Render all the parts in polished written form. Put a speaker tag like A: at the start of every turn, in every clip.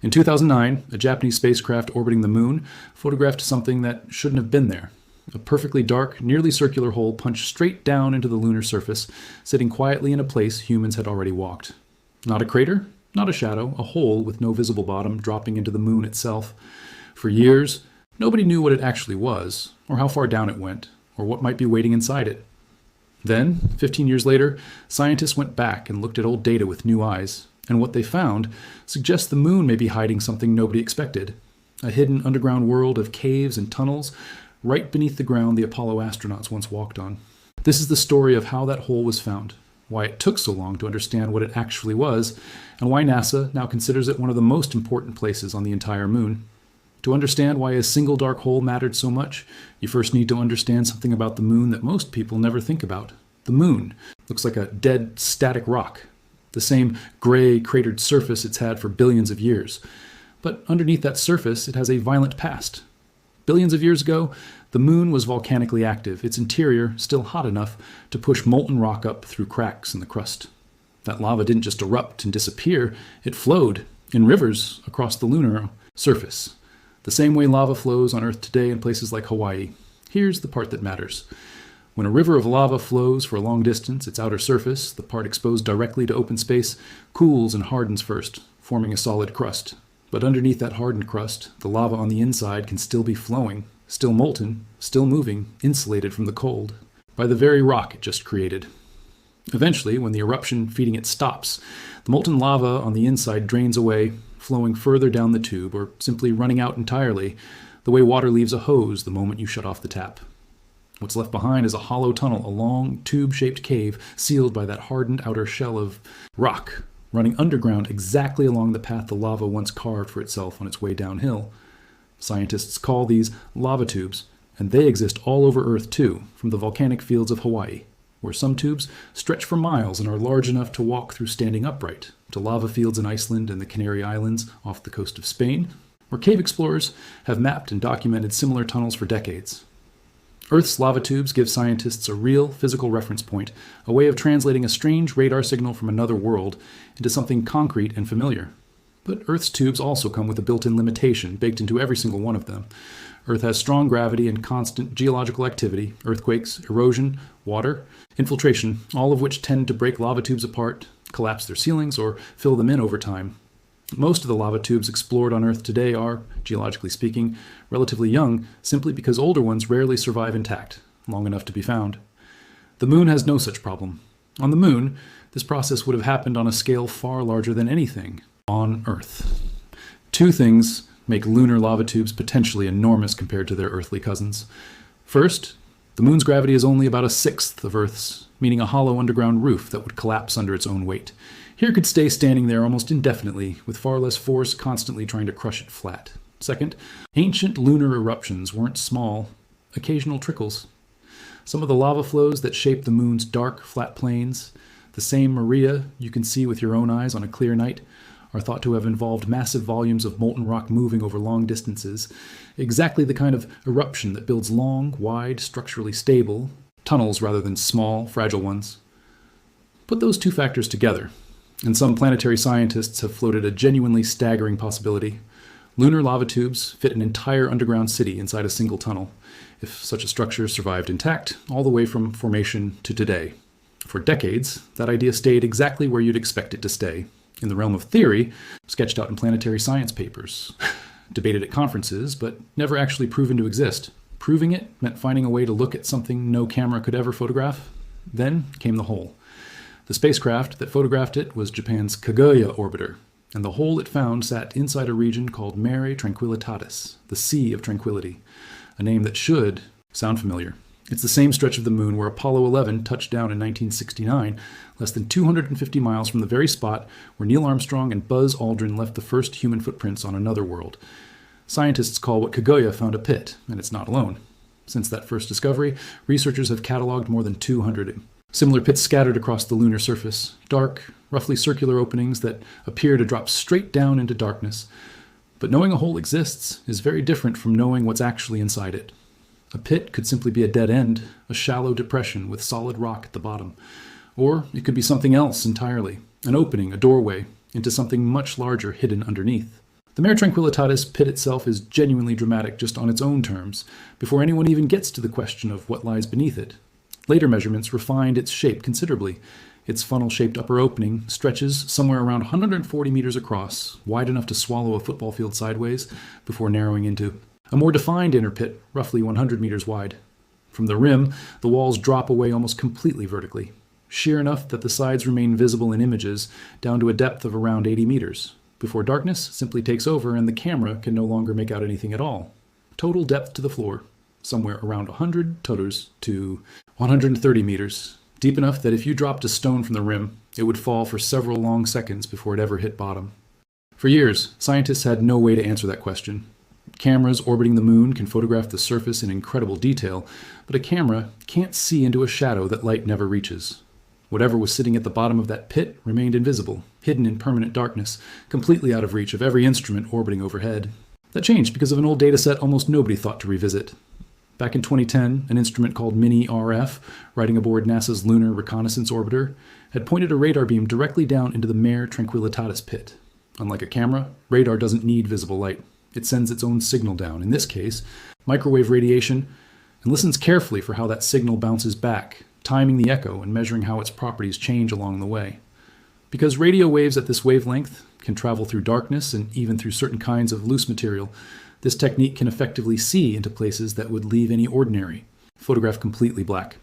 A: In 2009, a Japanese spacecraft orbiting the moon photographed something that shouldn't have been there. A perfectly dark, nearly circular hole punched straight down into the lunar surface, sitting quietly in a place humans had already walked. Not a crater, not a shadow, a hole with no visible bottom dropping into the moon itself. For years, nobody knew what it actually was, or how far down it went, or what might be waiting inside it. Then, 15 years later, scientists went back and looked at old data with new eyes, and what they found suggests the moon may be hiding something nobody expected. A hidden underground world of caves and tunnels right beneath the ground the Apollo astronauts once walked on. This is the story of how that hole was found, why it took so long to understand what it actually was, and why NASA now considers it one of the most important places on the entire moon. To understand why a single dark hole mattered so much, you first need to understand something about the moon that most people never think about. The moon looks like a dead, static rock, the same gray, cratered surface it's had for billions of years. But underneath that surface, it has a violent past. Billions of years ago, the moon was volcanically active, its interior still hot enough to push molten rock up through cracks in the crust. That lava didn't just erupt and disappear, it flowed in rivers across the lunar surface, the same way lava flows on Earth today in places like Hawaii. Here's the part that matters. When a river of lava flows for a long distance, its outer surface, the part exposed directly to open space, cools and hardens first, forming a solid crust. But underneath that hardened crust, the lava on the inside can still be flowing, still molten, still moving, insulated from the cold, by the very rock it just created. Eventually, when the eruption feeding it stops, the molten lava on the inside drains away, flowing further down the tube, or simply running out entirely, the way water leaves a hose the moment you shut off the tap. What's left behind is a hollow tunnel, a long, tube-shaped cave sealed by that hardened outer shell of rock, running underground exactly along the path the lava once carved for itself on its way downhill. Scientists call these lava tubes, and they exist all over Earth too, from the volcanic fields of Hawaii, where some tubes stretch for miles and are large enough to walk through standing upright, to lava fields in Iceland and the Canary Islands off the coast of Spain, where cave explorers have mapped and documented similar tunnels for decades. Earth's lava tubes give scientists a real physical reference point, a way of translating a strange radar signal from another world into something concrete and familiar. But Earth's tubes also come with a built-in limitation baked into every single one of them. Earth has strong gravity and constant geological activity, earthquakes, erosion, water, infiltration, all of which tend to break lava tubes apart, collapse their ceilings, or fill them in over time. Most of the lava tubes explored on Earth today are, geologically speaking, relatively young, simply because older ones rarely survive intact, long enough to be found. The moon has no such problem. On the moon, this process would have happened on a scale far larger than anything on Earth. Two things make lunar lava tubes potentially enormous compared to their earthly cousins. First, the moon's gravity is only about a sixth of Earth's, meaning a hollow underground roof that would collapse under its own weight. Here it could stay standing there almost indefinitely, with far less force constantly trying to crush it flat. Second, ancient lunar eruptions weren't small, occasional trickles. Some of the lava flows that shape the moon's dark, flat plains, the same Maria you can see with your own eyes on a clear night, are thought to have involved massive volumes of molten rock moving over long distances, exactly the kind of eruption that builds long, wide, structurally stable tunnels rather than small, fragile ones. Put those two factors together, and some planetary scientists have floated a genuinely staggering possibility. Lunar lava tubes fit an entire underground city inside a single tunnel, if such a structure survived intact, all the way from formation to today. For decades, that idea stayed exactly where you'd expect it to stay, in the realm of theory, sketched out in planetary science papers, debated at conferences, but never actually proven to exist. Proving it meant finding a way to look at something no camera could ever photograph. Then came the hole. The spacecraft that photographed it was Japan's Kaguya orbiter, and the hole it found sat inside a region called Mare Tranquilitatis, the Sea of Tranquility, a name that should sound familiar. It's the same stretch of the moon where Apollo 11 touched down in 1969, less than 250 miles from the very spot where Neil Armstrong and Buzz Aldrin left the first human footprints on another world. Scientists call what Kaguya found a pit, and it's not alone. Since that first discovery, researchers have cataloged more than 200 similar pits scattered across the lunar surface, dark, roughly circular openings that appear to drop straight down into darkness. But knowing a hole exists is very different from knowing what's actually inside it. A pit could simply be a dead end, a shallow depression with solid rock at the bottom. Or it could be something else entirely, an opening, a doorway, into something much larger hidden underneath. The Mare Tranquilitatis pit itself is genuinely dramatic just on its own terms, before anyone even gets to the question of what lies beneath it. Later measurements refined its shape considerably. Its funnel-shaped upper opening stretches somewhere around 140 meters across, wide enough to swallow a football field sideways, before narrowing into a more defined inner pit, roughly 100 meters wide. From the rim, the walls drop away almost completely vertically, sheer enough that the sides remain visible in images down to a depth of around 80 meters, before darkness simply takes over and the camera can no longer make out anything at all. Total depth to the floor, somewhere around 100 toters to 130 meters, deep enough that if you dropped a stone from the rim, it would fall for several long seconds before it ever hit bottom. For years, scientists had no way to answer that question. Cameras orbiting the moon can photograph the surface in incredible detail, but a camera can't see into a shadow that light never reaches. Whatever was sitting at the bottom of that pit remained invisible, hidden in permanent darkness, completely out of reach of every instrument orbiting overhead. That changed because of an old dataset almost nobody thought to revisit. Back in 2010, an instrument called Mini-RF, riding aboard NASA's Lunar Reconnaissance Orbiter, had pointed a radar beam directly down into the Mare Tranquilitatis pit. Unlike a camera, radar doesn't need visible light. It sends its own signal down, in this case, microwave radiation, and listens carefully for how that signal bounces back, timing the echo and measuring how its properties change along the way. Because radio waves at this wavelength can travel through darkness and even through certain kinds of loose material, this technique can effectively see into places that would leave any ordinary photograph completely black.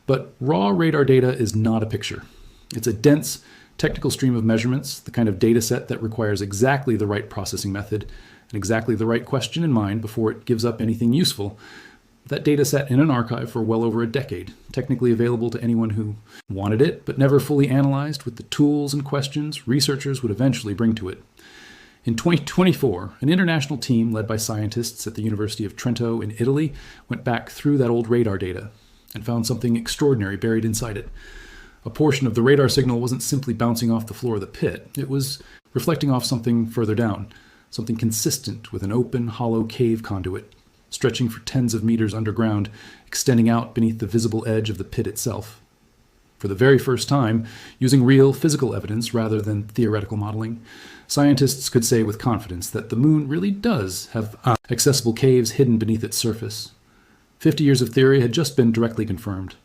A: But raw radar data is not a picture. It's a dense, technical stream of measurements, the kind of data set that requires exactly the right processing method and exactly the right question in mind before it gives up anything useful. That data sat in an archive for well over a decade, technically available to anyone who wanted it, but never fully analyzed with the tools and questions researchers would eventually bring to it. In 2024, an international team led by scientists at the University of Trento in Italy went back through that old radar data and found something extraordinary buried inside it. A portion of the radar signal wasn't simply bouncing off the floor of the pit. It was reflecting off something further down, something consistent with an open, hollow cave conduit, stretching for tens of meters underground, extending out beneath the visible edge of the pit itself. For the very first time, using real physical evidence rather than theoretical modeling, scientists could say with confidence that the moon really does have accessible caves hidden beneath its surface. 50 years of theory had just been directly confirmed.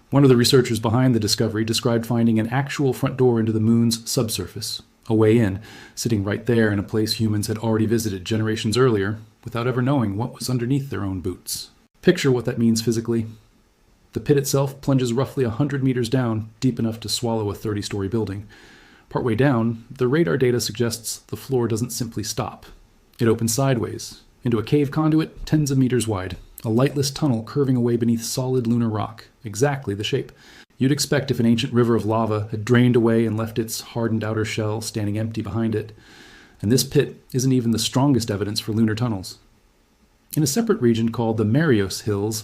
A: One of the researchers behind the discovery described finding an actual front door into the moon's subsurface, a way in, sitting right there in a place humans had already visited generations earlier, without ever knowing what was underneath their own boots. Picture what that means physically. The pit itself plunges roughly 100 meters down, deep enough to swallow a 30-story building. Partway down, the radar data suggests the floor doesn't simply stop. It opens sideways, into a cave conduit tens of meters wide, a lightless tunnel curving away beneath solid lunar rock, exactly the shape you'd expect if an ancient river of lava had drained away and left its hardened outer shell standing empty behind it. And this pit isn't even the strongest evidence for lunar tunnels. In a separate region called the Marios Hills,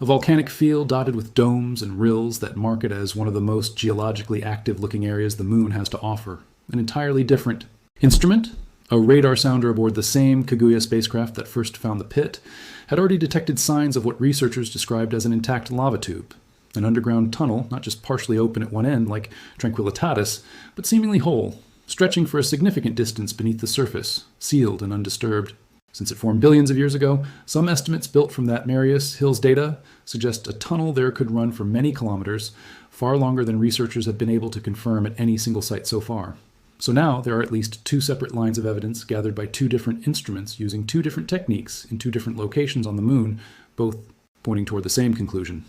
A: a volcanic field dotted with domes and rills that mark it as one of the most geologically active-looking areas the moon has to offer. An entirely different instrument, a radar sounder aboard the same Kaguya spacecraft that first found the pit, had already detected signs of what researchers described as an intact lava tube, an underground tunnel, not just partially open at one end like Tranquilitatis, but seemingly whole, stretching for a significant distance beneath the surface, sealed and undisturbed. Since it formed billions of years ago, some estimates built from that Marius Hills data suggest a tunnel there could run for many kilometers, far longer than researchers have been able to confirm at any single site so far. So now there are at least two separate lines of evidence gathered by two different instruments using two different techniques in two different locations on the moon, both pointing toward the same conclusion.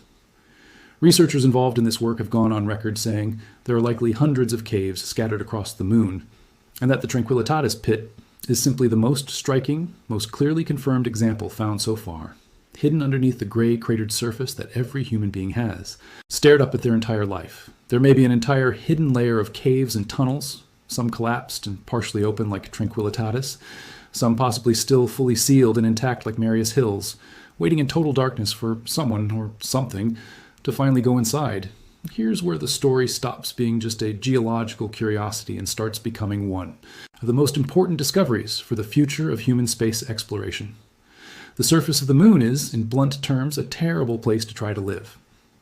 A: Researchers involved in this work have gone on record saying there are likely hundreds of caves scattered across the moon, and that the Tranquilitatis pit is simply the most striking, most clearly confirmed example found so far, hidden underneath the gray cratered surface that every human being has, stared up at their entire life. There may be an entire hidden layer of caves and tunnels, some collapsed and partially open like Tranquilitatis, some possibly still fully sealed and intact like Marius Hills, waiting in total darkness for someone or something to finally go inside. Here's where the story stops being just a geological curiosity and starts becoming one of the most important discoveries for the future of human space exploration. The surface of the moon is, in blunt terms, a terrible place to try to live.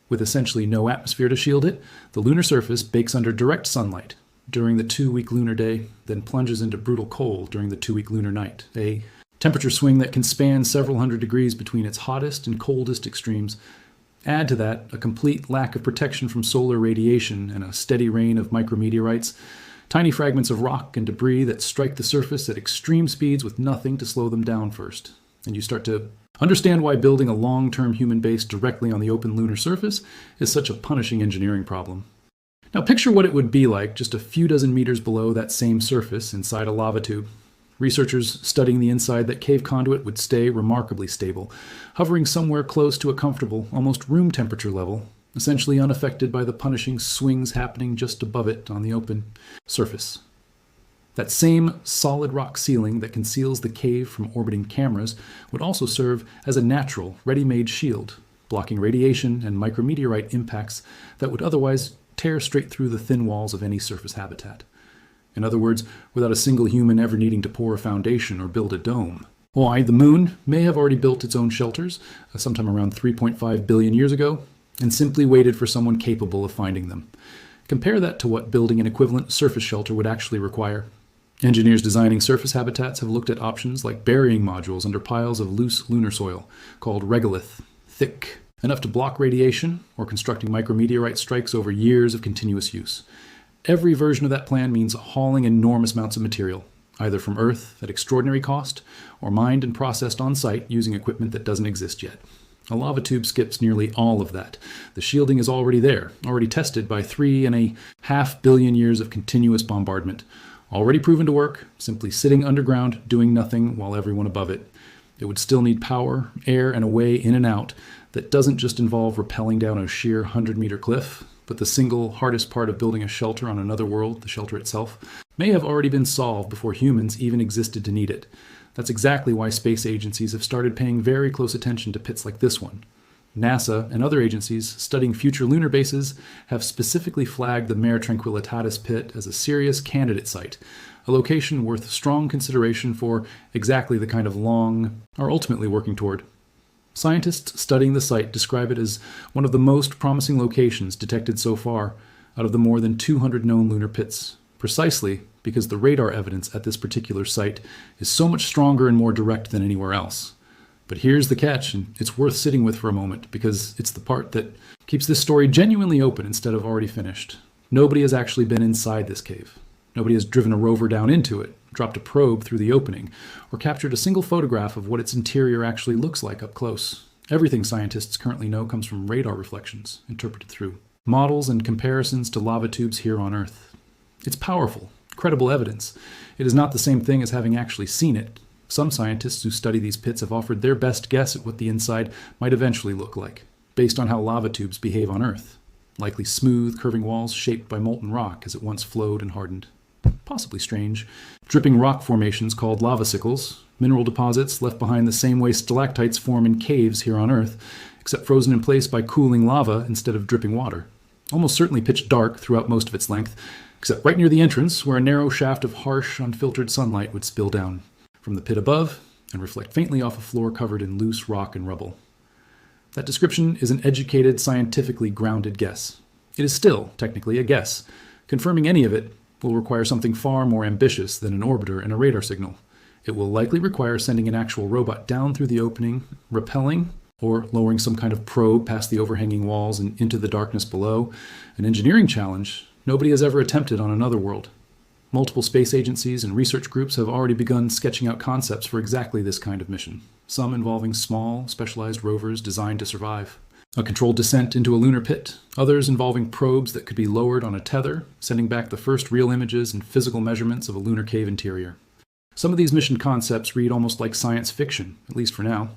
A: With essentially no atmosphere to shield it, the lunar surface bakes under direct sunlight, during the 2-week lunar day, then plunges into brutal cold during the 2-week lunar night. A temperature swing that can span several hundred degrees between its hottest and coldest extremes. Add to that a complete lack of protection from solar radiation and a steady rain of micrometeorites, tiny fragments of rock and debris that strike the surface at extreme speeds with nothing to slow them down first. And you start to understand why building a long-term human base directly on the open lunar surface is such a punishing engineering problem. Now picture what it would be like just a few dozen meters below that same surface inside a lava tube. Researchers studying the inside that cave conduit would stay remarkably stable, hovering somewhere close to a comfortable, almost room temperature level, essentially unaffected by the punishing swings happening just above it on the open surface. That same solid rock ceiling that conceals the cave from orbiting cameras would also serve as a natural, ready-made shield, blocking radiation and micrometeorite impacts that would otherwise tear straight through the thin walls of any surface habitat. In other words, without a single human ever needing to pour a foundation or build a dome. Why, the moon may have already built its own shelters sometime around 3.5 billion years ago and simply waited for someone capable of finding them. Compare that to what building an equivalent surface shelter would actually require. Engineers designing surface habitats have looked at options like burying modules under piles of loose lunar soil, called regolith, thick, enough to block radiation, or constructing micrometeorite strikes over years of continuous use. Every version of that plan means hauling enormous amounts of material, either from Earth at extraordinary cost, or mined and processed on site using equipment that doesn't exist yet. A lava tube skips nearly all of that. The shielding is already there, already tested by 3.5 billion years of continuous bombardment. Already proven to work, simply sitting underground, doing nothing while everyone above it. It would still need power, air, and a way in and out that doesn't just involve rappelling down a sheer 100-meter cliff, but the single hardest part of building a shelter on another world, the shelter itself, may have already been solved before humans even existed to need it. That's exactly why space agencies have started paying very close attention to pits like this one. NASA and other agencies studying future lunar bases have specifically flagged the Mare Tranquilitatis pit as a serious candidate site, a location worth strong consideration for exactly the kind of long are ultimately working toward. Scientists studying the site describe it as one of the most promising locations detected so far out of the more than 200 known lunar pits, precisely because the radar evidence at this particular site is so much stronger and more direct than anywhere else. But here's the catch, and it's worth sitting with for a moment, because it's the part that keeps this story genuinely open instead of already finished. Nobody has actually been inside this cave. Nobody has driven a rover down into it, dropped a probe through the opening, or captured a single photograph of what its interior actually looks like up close. Everything scientists currently know comes from radar reflections, interpreted through models and comparisons to lava tubes here on Earth. It's powerful, credible evidence. It is not the same thing as having actually seen it. Some scientists who study these pits have offered their best guess at what the inside might eventually look like, based on how lava tubes behave on Earth. Likely smooth, curving walls shaped by molten rock as it once flowed and hardened. Possibly strange. Dripping rock formations called lava sickles, mineral deposits left behind the same way stalactites form in caves here on Earth, except frozen in place by cooling lava instead of dripping water. Almost certainly pitch dark throughout most of its length, except right near the entrance where a narrow shaft of harsh, unfiltered sunlight would spill down from the pit above and reflect faintly off a floor covered in loose rock and rubble. That description is an educated, scientifically grounded guess. It is still, technically, a guess. Confirming any of it will require something far more ambitious than an orbiter and a radar signal. It will likely require sending an actual robot down through the opening, rappelling, or lowering some kind of probe past the overhanging walls and into the darkness below. An engineering challenge nobody has ever attempted on another world. Multiple space agencies and research groups have already begun sketching out concepts for exactly this kind of mission, some involving small, specialized rovers designed to survive. A controlled descent into a lunar pit, others involving probes that could be lowered on a tether, sending back the first real images and physical measurements of a lunar cave interior. Some of these mission concepts read almost like science fiction, at least for now.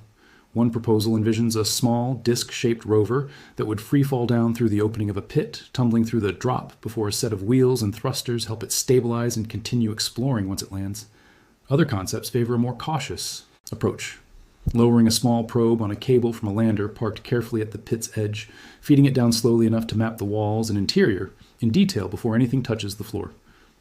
A: One proposal envisions a small, disc-shaped rover that would free-fall down through the opening of a pit, tumbling through the drop before a set of wheels and thrusters help it stabilize and continue exploring once it lands. Other concepts favor a more cautious approach, lowering a small probe on a cable from a lander parked carefully at the pit's edge, feeding it down slowly enough to map the walls and interior in detail before anything touches the floor.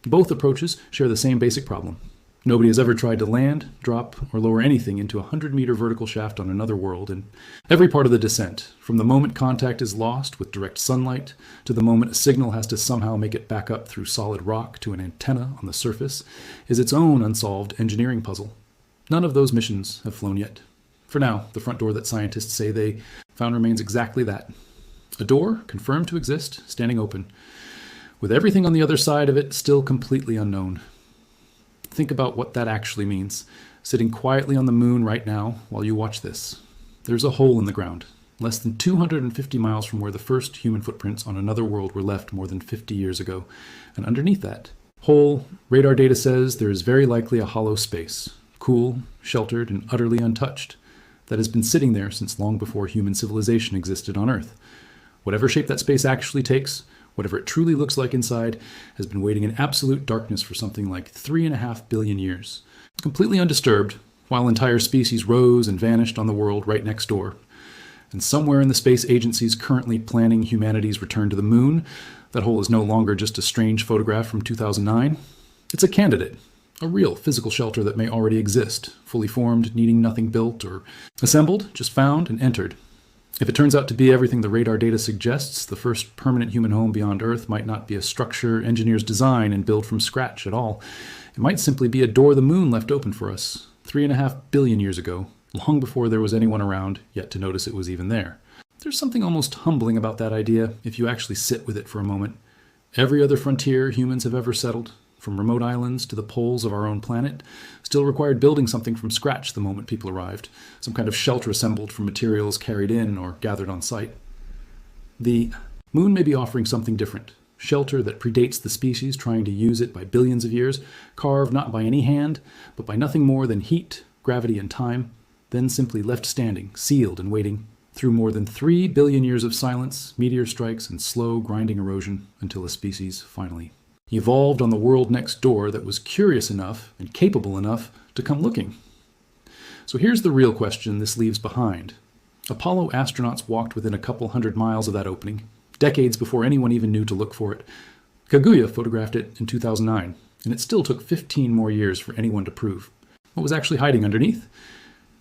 A: Both approaches share the same basic problem: Nobody has ever tried to land, drop, or lower anything into a 100-meter vertical shaft on another world, and every part of the descent, from the moment contact is lost with direct sunlight, to the moment a signal has to somehow make it back up through solid rock to an antenna on the surface, is its own unsolved engineering puzzle. None of those missions have flown yet. For now, the front door that scientists say they found remains exactly that. A door confirmed to exist, standing open, with everything on the other side of it still completely unknown. Think about what that actually means. Sitting quietly on the moon right now while you watch this. There's a hole in the ground, less than 250 miles from where the first human footprints on another world were left more than 50 years ago. And underneath that hole, radar data says there is very likely a hollow space, cool, sheltered, and utterly untouched, that has been sitting there since long before human civilization existed on Earth. Whatever shape that space actually takes, whatever it truly looks like inside, has been waiting in absolute darkness for something like 3.5 billion years. Completely undisturbed, while entire species rose and vanished on the world right next door. And somewhere in the space agencies currently planning humanity's return to the moon, that hole is no longer just a strange photograph from 2009. It's a candidate, a real physical shelter that may already exist, fully formed, needing nothing built or assembled, just found and entered. If it turns out to be everything the radar data suggests, the first permanent human home beyond Earth might not be a structure engineers design and build from scratch at all. It might simply be a door the moon left open for us 3.5 billion years ago, long before there was anyone around yet to notice it was even there. There's something almost humbling about that idea if you actually sit with it for a moment. Every other frontier humans have ever settled, from remote islands to the poles of our own planet, still required building something from scratch the moment people arrived, some kind of shelter assembled from materials carried in or gathered on site. The moon may be offering something different, shelter that predates the species trying to use it by billions of years, carved not by any hand, but by nothing more than heat, gravity, and time, then simply left standing, sealed and waiting, through more than 3 billion years of silence, meteor strikes, and slow, grinding erosion, until a species finally evolved on the world next door that was curious enough and capable enough to come looking. So here's the real question this leaves behind. Apollo astronauts walked within a couple hundred miles of that opening, decades before anyone even knew to look for it. Kaguya photographed it in 2009, and it still took 15 more years for anyone to prove. What was actually hiding underneath?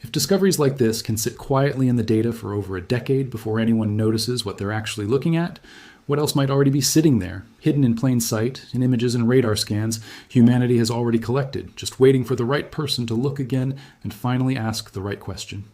A: If discoveries like this can sit quietly in the data for over a decade before anyone notices what they're actually looking at, what else might already be sitting there, hidden in plain sight, in images and radar scans humanity has already collected, just waiting for the right person to look again and finally ask the right question?